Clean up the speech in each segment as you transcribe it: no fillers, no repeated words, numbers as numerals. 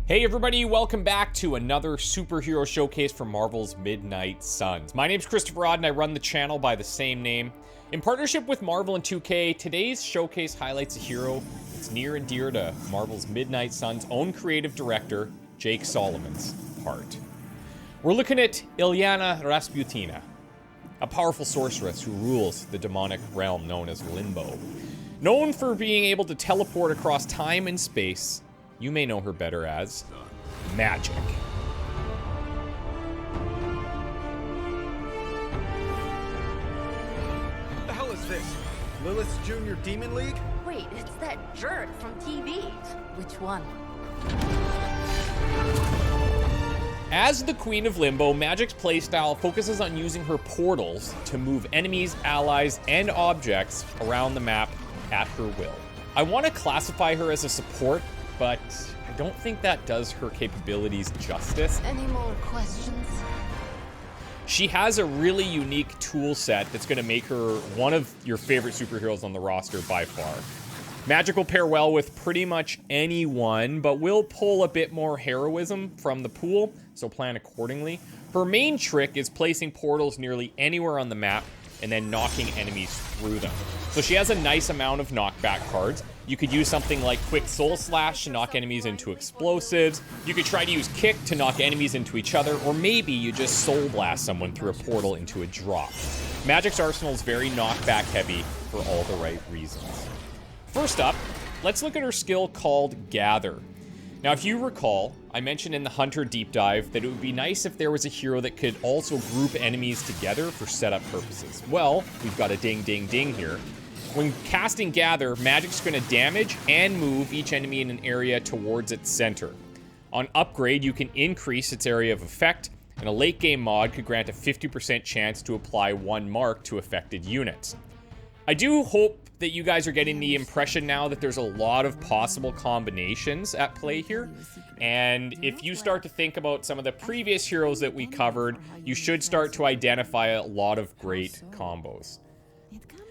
Hey everybody, welcome back to another superhero showcase from Marvel's Midnight Suns. My name's ChristopherOdd and I run the channel by the same name. In partnership with Marvel and 2K, today's showcase highlights a hero that's near and dear to Marvel's Midnight Suns' own creative director, Jake Solomon's heart. We're looking at Illyana Rasputina, a powerful sorceress who rules the demonic realm known as Limbo. Known for being able to teleport across time and space, you may know her better as Magik. What the hell is this? Lilith's Junior Demon League? Wait, it's that jerk from TV. Which one? As the Queen of Limbo, Magik's playstyle focuses on using her portals to move enemies, allies, and objects around the map at her will. I want to classify her as a support, but I don't think that does her capabilities justice. Any more questions? She has a really unique tool set that's going to make her one of your favorite superheroes on the roster by far. Magik will pair well with pretty much anyone, but will pull a bit more heroism from the pool, so plan accordingly. Her main trick is placing portals nearly anywhere on the map and then knocking enemies through them. So she has a nice amount of knockback cards. You could use something like Quick Soul Slash to knock enemies into explosives. You could try to use Kick to knock enemies into each other, or maybe you just Soul Blast someone through a portal into a drop. Magik's arsenal is very knockback heavy for all the right reasons. First up, let's look at her skill called Gather. Now, if you recall, I mentioned in the Hunter deep dive that it would be nice if there was a hero that could also group enemies together for setup purposes. Well, we've got a ding ding ding here. When casting Gather, Magik's going to damage and move each enemy in an area towards its center. On upgrade, you can increase its area of effect, and a late game mod could grant a 50% chance to apply one mark to affected units. I do hope that you guys are getting the impression now that there's a lot of possible combinations at play here. And if you start to think about some of the previous heroes that we covered, you should start to identify a lot of great combos.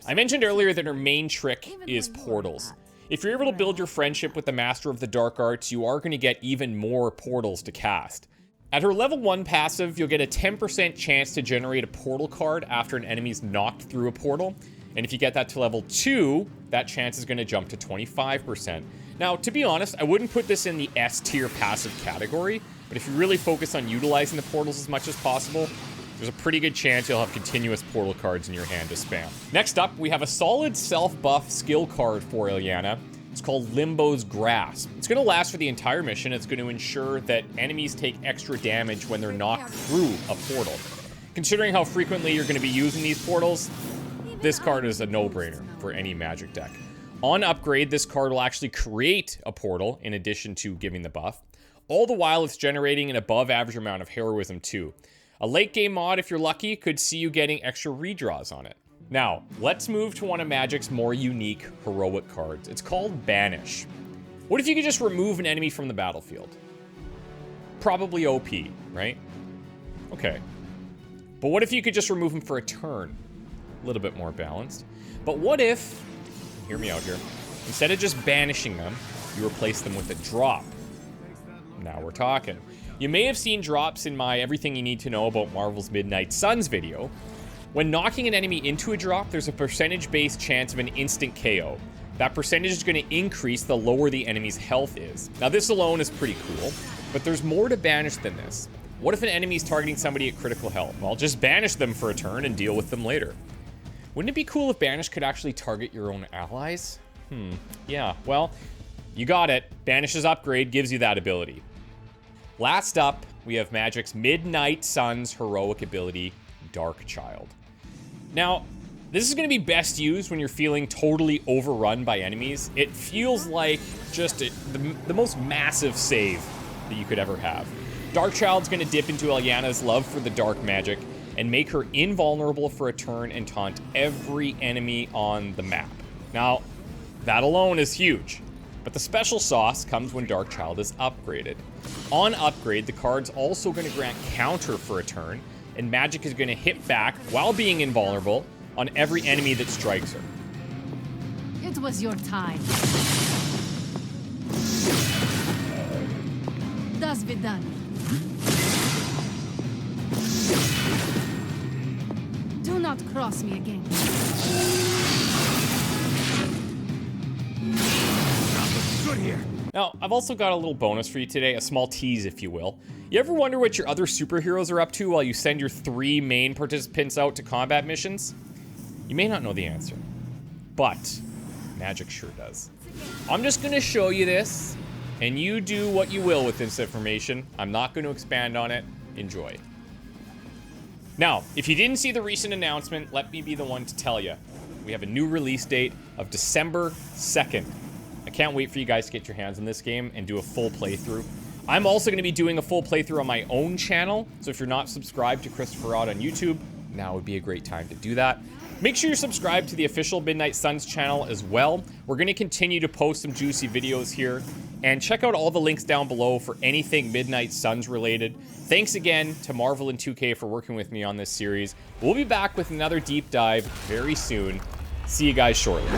I mentioned earlier that her main trick is portals. If you're able to build your friendship with the Master of the Dark Arts, you are going to get even more portals to cast. At her level 1 passive, you'll get a 10% chance to generate a portal card after an enemy's knocked through a portal. And if you get that to level 2, that chance is going to jump to 25%. Now, to be honest, I wouldn't put this in the S tier passive category, but if you really focus on utilizing the portals as much as possible, there's a pretty good chance you'll have continuous portal cards in your hand to spam. Next up, we have a solid self-buff skill card for Illyana. It's called Limbo's Grasp. It's going to last for the entire mission. It's going to ensure that enemies take extra damage when they're knocked through a portal. Considering how frequently you're going to be using these portals, this card is a no-brainer for any Magik deck. On upgrade, this card will actually create a portal in addition to giving the buff. All the while, it's generating an above-average amount of heroism too. A late-game mod, if you're lucky, could see you getting extra redraws on it. Now, let's move to one of Magik's more unique heroic cards. It's called Banish. What if you could just remove an enemy from the battlefield? Probably OP, right? Okay. But what if you could just remove him for a turn? A little bit more balanced. But what if, hear me out here, instead of just banishing them, you replace them with a drop? Now we're talking. You may have seen drops in my Everything You Need to Know About Marvel's Midnight Suns video. When knocking an enemy into a drop, there's a percentage-based chance of an instant KO. That percentage is going to increase the lower the enemy's health is. Now this alone is pretty cool, but there's more to Banish than this. What if an enemy is targeting somebody at critical health? Well, just banish them for a turn and deal with them later. Wouldn't it be cool if Banish could actually target your own allies? Yeah, well, you got it. Banish's upgrade gives you that ability. Last up, we have Magik's Midnight Suns heroic ability, Dark Child. Now, this is going to be best used when you're feeling totally overrun by enemies. It feels like just the most massive save that you could ever have. Dark Child's going to dip into Illyana's love for the dark magic and make her invulnerable for a turn and taunt every enemy on the map. Now, that alone is huge, but the special sauce comes when Dark Child is upgraded. On upgrade, the card's also going to grant counter for a turn, and Magik is going to hit back while being invulnerable on every enemy that strikes her. It was your time. must be done. Do not cross me again. Good here. Now, I've also got a little bonus for you today, a small tease, if you will. You ever wonder what your other superheroes are up to while you send your 3 main participants out to combat missions? You may not know the answer, but Magik sure does. I'm just gonna show you this, and you do what you will with this information. I'm not going to expand on it. Enjoy. Now, if you didn't see the recent announcement, let me be the one to tell you. We have a new release date of December 2nd. I can't wait for you guys to get your hands on this game and do a full playthrough. I'm also going to be doing a full playthrough on my own channel, so if you're not subscribed to ChristopherOdd on YouTube, now would be a great time to do that. Make sure you're subscribed to the official Midnight Suns channel as well. We're going to continue to post some juicy videos here, and check out all the links down below for anything Midnight Suns related. Thanks again to Marvel and 2K for working with me on this series. We'll be back with another deep dive very soon. See you guys shortly.